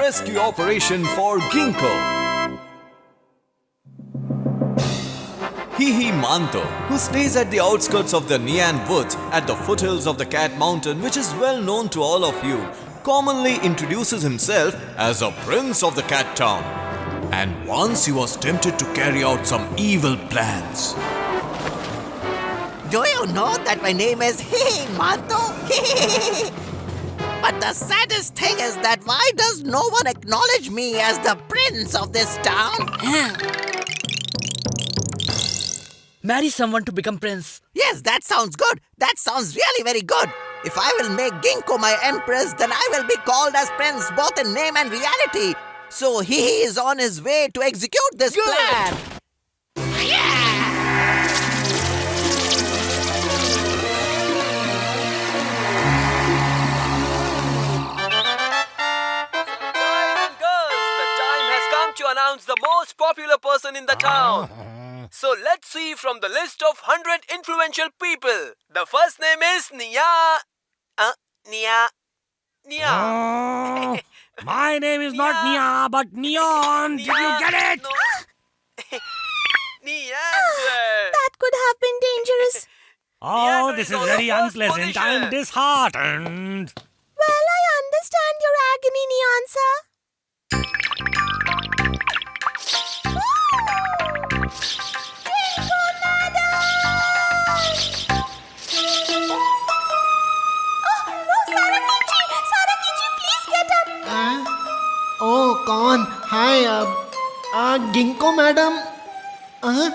rescue operation for Ginkgo. Hihi Manto, who stays at the outskirts of the Nian Woods at the foothills of the Cat Mountain, which is well known to all of you, commonly introduces himself as a prince of the Cat Town. And once he was tempted to carry out some evil plans. Do you know that my name is Hihi Manto? But the saddest thing is that why does no one acknowledge me as the prince of this town? Marry someone to become prince. Yes, that sounds good. That sounds really very good. If I will make Ginkgo my empress, then I will be called as prince both in name and reality. So he is on his way to execute this plan. To announce the most popular person in the town. So let's see from the list of 100 influential people. The first name is Nia. My name is not Nia, but Neon. Did you get it? No. Nia. That could have been dangerous. Oh, Nia this is is on very the first unpleasant. position. I'm disheartened. Well, I understand your agony, Neon, sir. Oh, Con. Hi, Ginkgo madam. Are you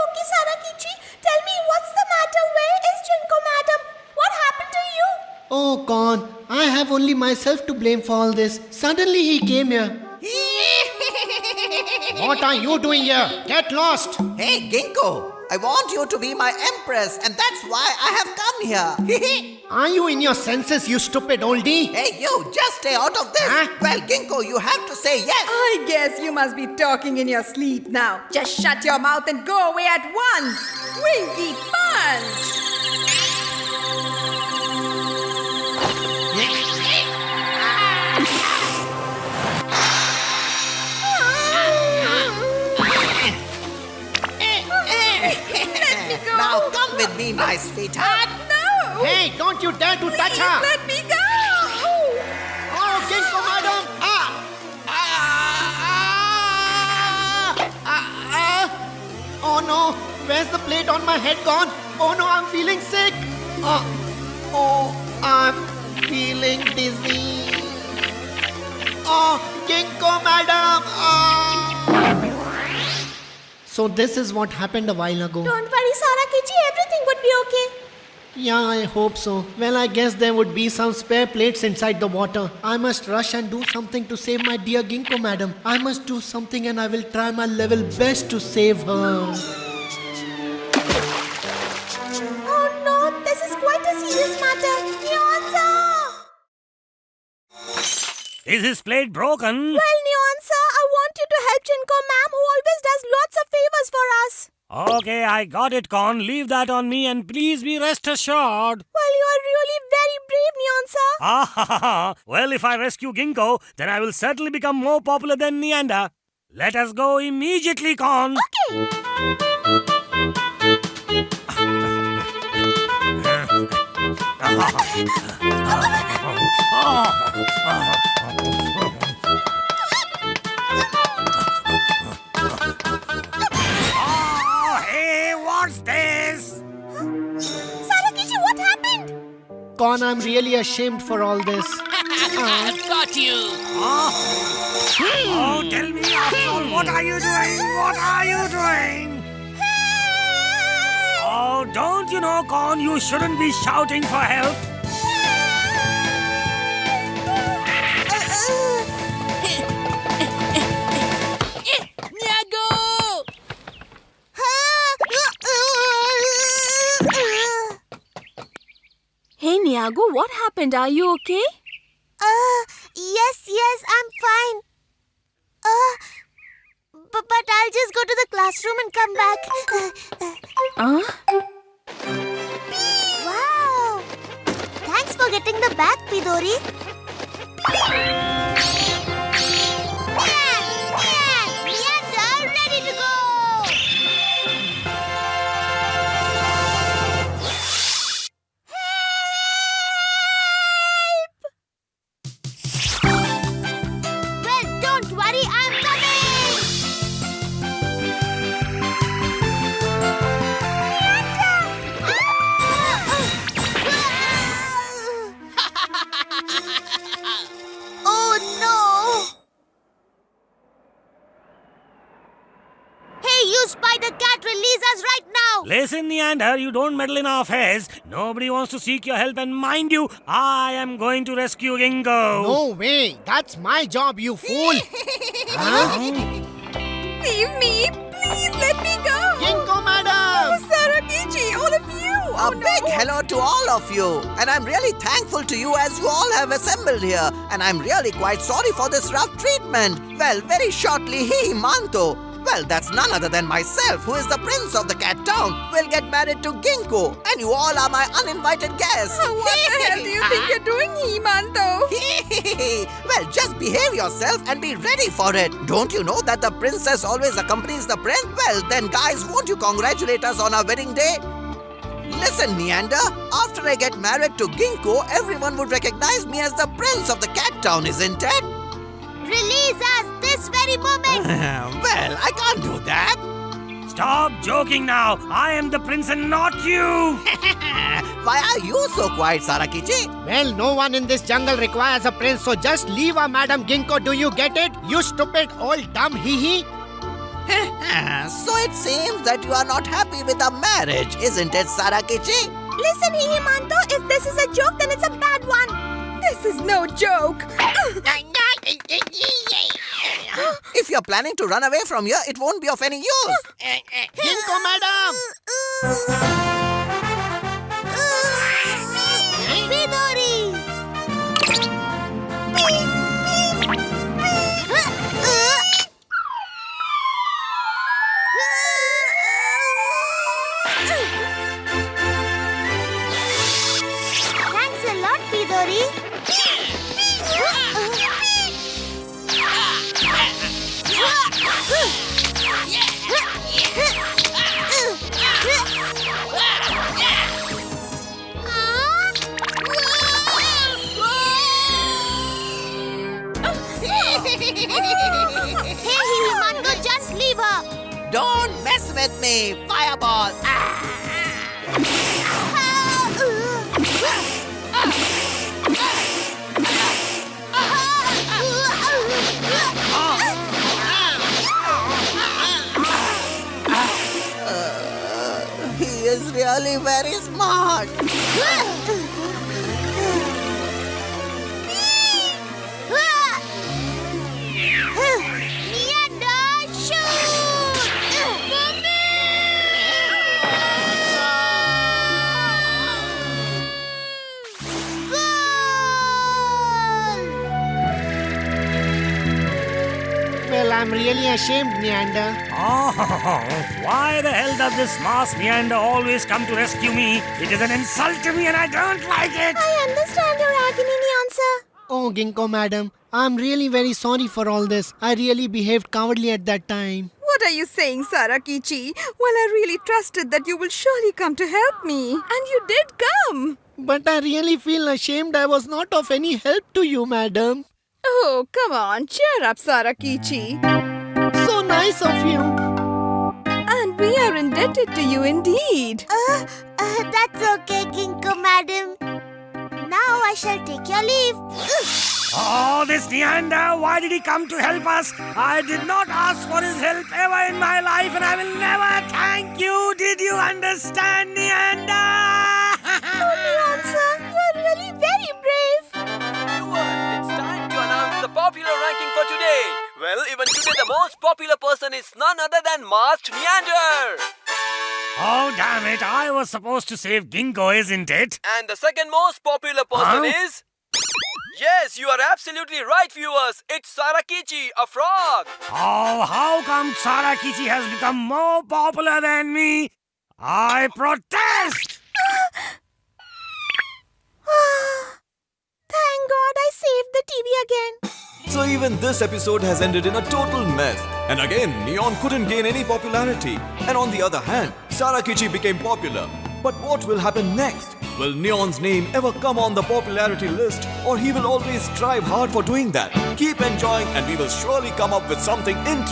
okay, Sarakichi? Tell me, what's the matter? Where is Ginkgo, madam? What happened to you? Oh, Con. I have only myself to blame for all this. Suddenly he came here. What are you doing here? Get lost. Hey, Ginkgo, I want you to be my empress, and that's why I have come here. Are you in your senses, you stupid oldie? Hey, you, just stay out of this. Huh? Well, Ginkgo, you have to say yes. I guess you must be talking in your sleep now. Just shut your mouth and go away at once. Winky Punch! Now come with me, my sweetheart. No! Hey, don't you dare to touch her. Let me go! Oh, Ginkgo madam. Oh no, where's the plate on my head gone? Oh no, I'm feeling sick. I'm feeling dizzy. Oh, Ginkgo madam. So this is what happened a while ago. Don't worry, Sarakichi. Everything would be okay. Yeah, I hope so. Well, I guess there would be some spare plates inside the water. I must rush and do something to save my dear Ginkgo madam. I must do something and I will try my level best to save her. Oh no, this is quite a serious matter. Neon, sir! Is his plate broken? Well, Neon, sir, I want you to help Ginkgo ma'am, who always does lots of favors for us. Okay, I got it, Con. Leave that on me and please be rest assured. Well, you are really very brave, Neon, sir. Well, if I rescue Ginkgo, then I will certainly become more popular than Neander. Let us go immediately, Con. Okay. Oh, hey, what's this? Sarakichi, what happened? Con, I'm really ashamed for all this. I've got you. Oh, tell me, after all, what are you doing? What are you doing? Oh, don't you know, Con, you shouldn't be shouting for help. Hey, Niago, what happened? Are you okay? Yes, I'm fine. But I'll just go to the classroom and come back. Wow! getting the bag, Pidori? Neander, ready to go! Well, don't worry, I'm coming! Oh no! Hey, you spider cat, release us right now! Listen, Neander, you don't meddle in our affairs. Nobody wants to seek your help, and mind you, I am going to rescue Ginkgo. No way! That's my job, you fool! Huh? Leave me! Please let me go! Ginkgo madam! Sarakichi, all of you! A big hello to all of you, and I'm really thankful to you as you all have assembled here, and I'm really quite sorry for this rough treatment. Well, very shortly, Manto, well, that's none other than myself, who is the prince of the cat town, will get married to Ginkgo, and you all are my uninvited guests. What the hell do you think you're doing, Himanto? Well, just behave yourself and be ready for it. Don't you know that the princess always accompanies the prince? Well, then guys, won't you congratulate us on our wedding day? Listen, Neander, after I get married to Ginkgo, everyone would recognize me as the prince of the cat town, isn't it? Release us this very moment! Well, I can't do that. Stop joking now. I am the prince and not you. Why are you so quiet, Sarakichi? Well, no one in this jungle requires a prince, so just leave our Madam Ginkgo, do you get it? You stupid old dumb hee-hee. So it seems that you are not happy with the marriage, isn't it, Sarakichi? Listen, Himanto, if this is a joke, then it's a bad one. This is no joke! If you're planning to run away from here, it won't be of any use. Ginkgo madam! Pidori! Thanks a lot, Pidori. Hey, Himanto, just leave her. Don't mess with me, fireball. He is really very smart. Neander, shoot! Well, I'm really ashamed, Neander. Oh, why the hell does this masked Neander always come to rescue me? It is an insult to me and I don't like it. I understand your agony, Nyansa. Oh, Ginkgo madam, I'm really very sorry for all this. I really behaved cowardly at that time. What are you saying, Sarakichi? Well, I really trusted that you will surely come to help me. And you did come. But I really feel ashamed I was not of any help to you, madam. Oh, come on. Cheer up, Sarakichi. So nice of you. And we are indebted to you indeed. That's okay, Ginkgo madam. Now I shall take your leave. Oh, this Neander, why did he come to help us? I did not ask for his help ever in my life and I will never thank you. Did you understand, Neander? Nyansa, you're really very brave. Viewers, it's time to announce the popular ranking for today. Well, even today the most popular person is none other than Masked Neander. Oh, damn it. I was supposed to save Ginkgo, isn't it? And the second most popular person is... Yes, you are absolutely right, viewers. It's Sarakichi, a frog. Oh, how come Sarakichi has become more popular than me? I protest! So even this episode has ended in a total mess. And again, Neon couldn't gain any popularity. And on the other hand, Sarakichi became popular. But what will happen next? Will Neon's name ever come on the popularity list, or he will always strive hard for doing that? Keep enjoying and we will surely come up with something interesting.